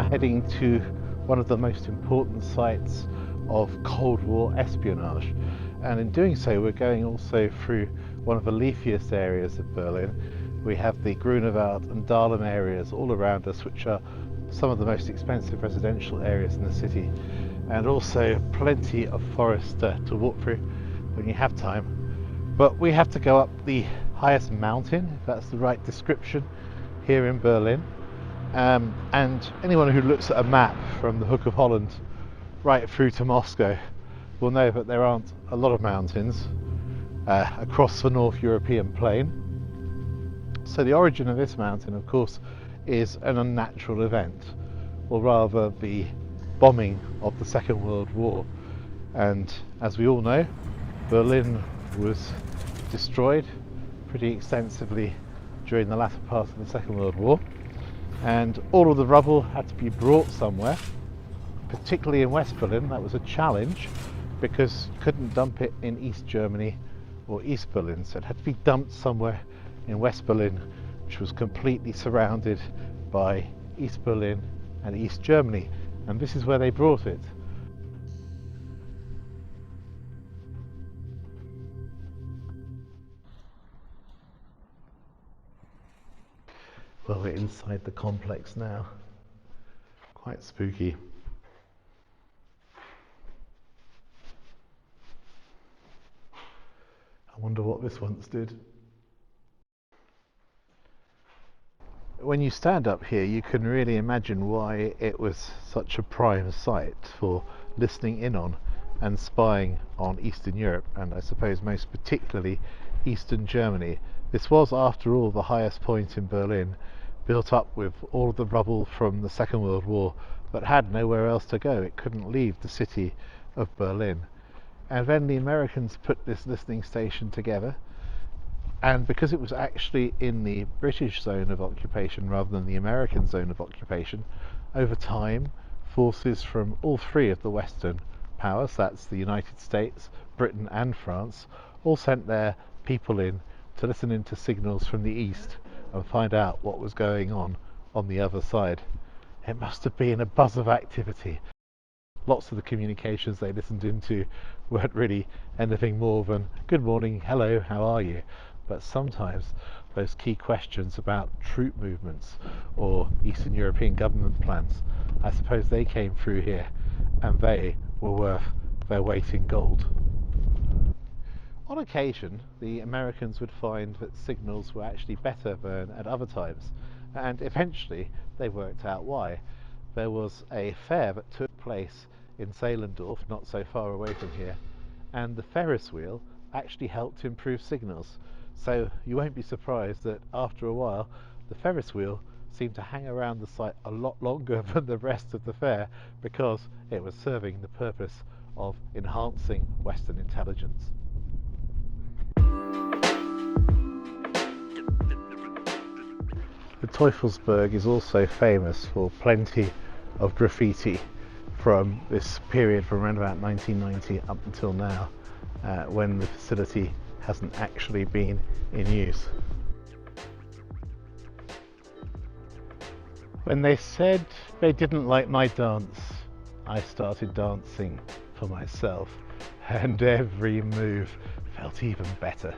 heading to one of the most important sites of Cold War espionage, and in doing so we're going also through one of the leafiest areas of Berlin. We have the Grunewald and Dahlem areas all around us, which are some of the most expensive residential areas in the city, and also plenty of forest to walk through when you have time. But we have to go up the highest mountain, if that's the right description, here in Berlin. And anyone who looks at a map from the Hook of Holland right through to Moscow will know that there aren't a lot of mountains across the North European plain. So the origin of this mountain, of course, is an unnatural event, or rather the bombing of the Second World War. And as we all know, Berlin was destroyed pretty extensively during the latter part of the Second World War, and all of the rubble had to be brought somewhere, particularly in West Berlin. That was a challenge because you couldn't dump it in East Germany or East Berlin, so it had to be dumped somewhere in West Berlin, which was completely surrounded by East Berlin and East Germany, and this is where they brought it. Well, we're inside the complex now. Quite spooky. I wonder what this once did. When you stand up here, you can really imagine why it was such a prime site for listening in on and spying on Eastern Europe, and I suppose most particularly Eastern Germany. This was, after all, the highest point in Berlin, built up with all of the rubble from the Second World War, but had nowhere else to go. It couldn't leave the city of Berlin. And then the Americans put this listening station together, and because it was actually in the British zone of occupation rather than the American zone of occupation, over time forces from all three of the Western powers, that's the United States, Britain and France, all sent their people in to listen into signals from the east and find out what was going on the other side. It must have been a buzz of activity. Lots of the communications they listened into weren't really anything more than good morning, hello, how are you? But sometimes those key questions about troop movements or Eastern European government plans, I suppose they came through here, and they were worth their weight in gold. On occasion, the Americans would find that signals were actually better than at other times, and eventually they worked out why. There was a fair that took place in Zehlendorf, not so far away from here, and the Ferris wheel actually helped improve signals. So you won't be surprised that after a while the Ferris wheel seemed to hang around the site a lot longer than the rest of the fair, because it was serving the purpose of enhancing Western intelligence. The Teufelsberg is also famous for plenty of graffiti from this period from around about 1990 up until now, when the facility hasn't actually been in use. When they said they didn't like my dance, I started dancing for myself, and every move felt even better.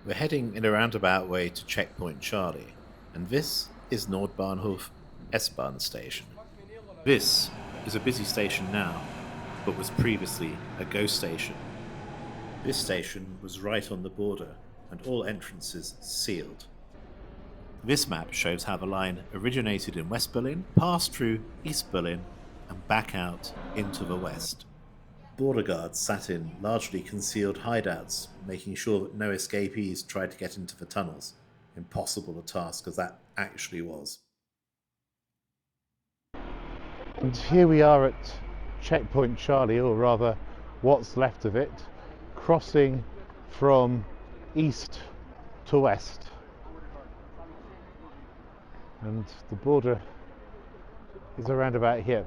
We're heading in a roundabout way to Checkpoint Charlie, and this is Nordbahnhof S-Bahn station. This is a busy station now, but was previously a ghost station. This station was right on the border, and all entrances sealed. This map shows how the line originated in West Berlin, passed through East Berlin, and back out into the west. Border guards sat in largely concealed hideouts, making sure that no escapees tried to get into the tunnels. Impossible a task as that actually was. And here we are at Checkpoint Charlie, or rather what's left of it, crossing from east to west. And the border is around about here.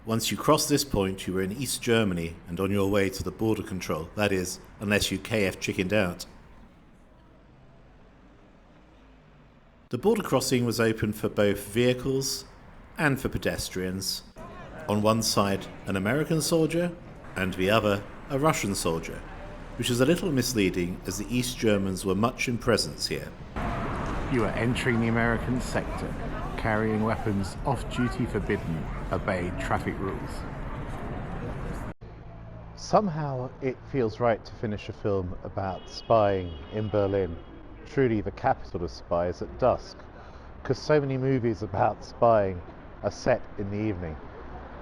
Once you cross this point, you were in East Germany and on your way to the border control. That is, unless you KF chickened out. The border crossing was open for both vehicles and for pedestrians. On one side, an American soldier, and the other, a Russian soldier, which is a little misleading as the East Germans were much in presence here. You are entering the American sector, carrying weapons off-duty forbidden, obey traffic rules. Somehow it feels right to finish a film about spying in Berlin, truly the capital of spies, at dusk, because so many movies about spying are set in the evening.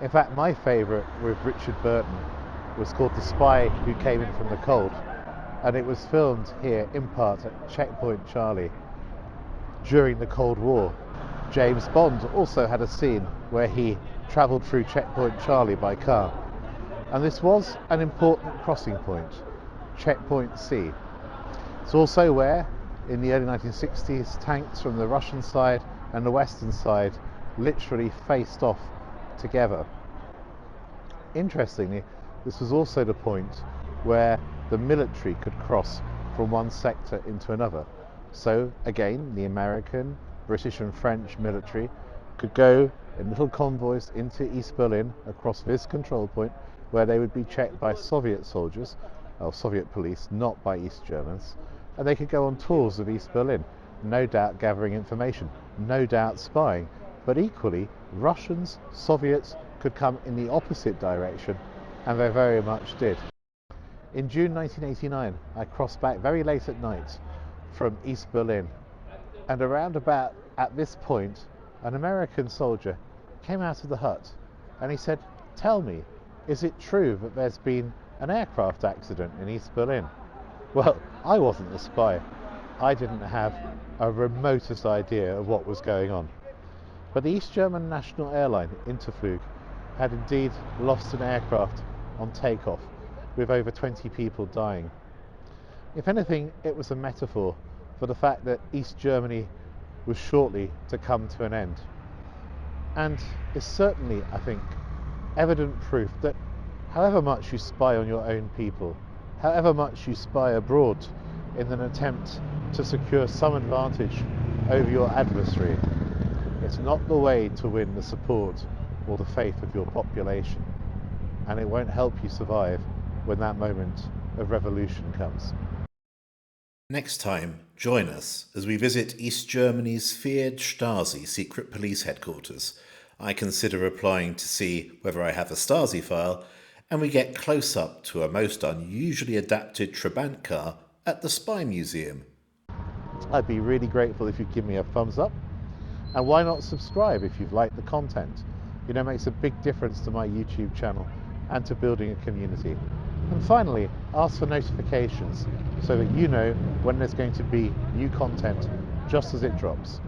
In fact, my favourite with Richard Burton was called The Spy Who Came In From the Cold, and it was filmed here in part at Checkpoint Charlie during the Cold War. James Bond also had a scene where he travelled through Checkpoint Charlie by car, and this was an important crossing point, Checkpoint C. It's also where, in the early 1960s, tanks from the Russian side and the Western side literally faced off together. Interestingly, this was also the point where the military could cross from one sector into another. So again, the American, British and French military could go in little convoys into East Berlin across this control point, where they would be checked by Soviet soldiers, or Soviet police, not by East Germans, and they could go on tours of East Berlin, no doubt gathering information, no doubt spying, but equally Russians, Soviets could come in the opposite direction, and they very much did. In June 1989, I crossed back very late at night from East Berlin, and around about at this point, an American soldier came out of the hut and he said, "Tell me, is it true that there's been an aircraft accident in East Berlin?" Well, I wasn't the spy. I didn't have a remotest idea of what was going on. But the East German national airline, Interflug, had indeed lost an aircraft on takeoff, with over 20 people dying. If anything, it was a metaphor for the fact that East Germany was shortly to come to an end. And it's certainly, I think, evident proof that however much you spy on your own people, however much you spy abroad in an attempt to secure some advantage over your adversary, it's not the way to win the support or the faith of your population, and it won't help you survive when that moment of revolution comes. Next time, join us as we visit East Germany's feared Stasi secret police headquarters. I consider applying to see whether I have a Stasi file, and we get close up to a most unusually adapted Trabant car at the Spy Museum. I'd be really grateful if you'd give me a thumbs up, and why not subscribe if you've liked the content? You know, it makes a big difference to my YouTube channel and to building a community. And finally, ask for notifications so that you know when there's going to be new content just as it drops.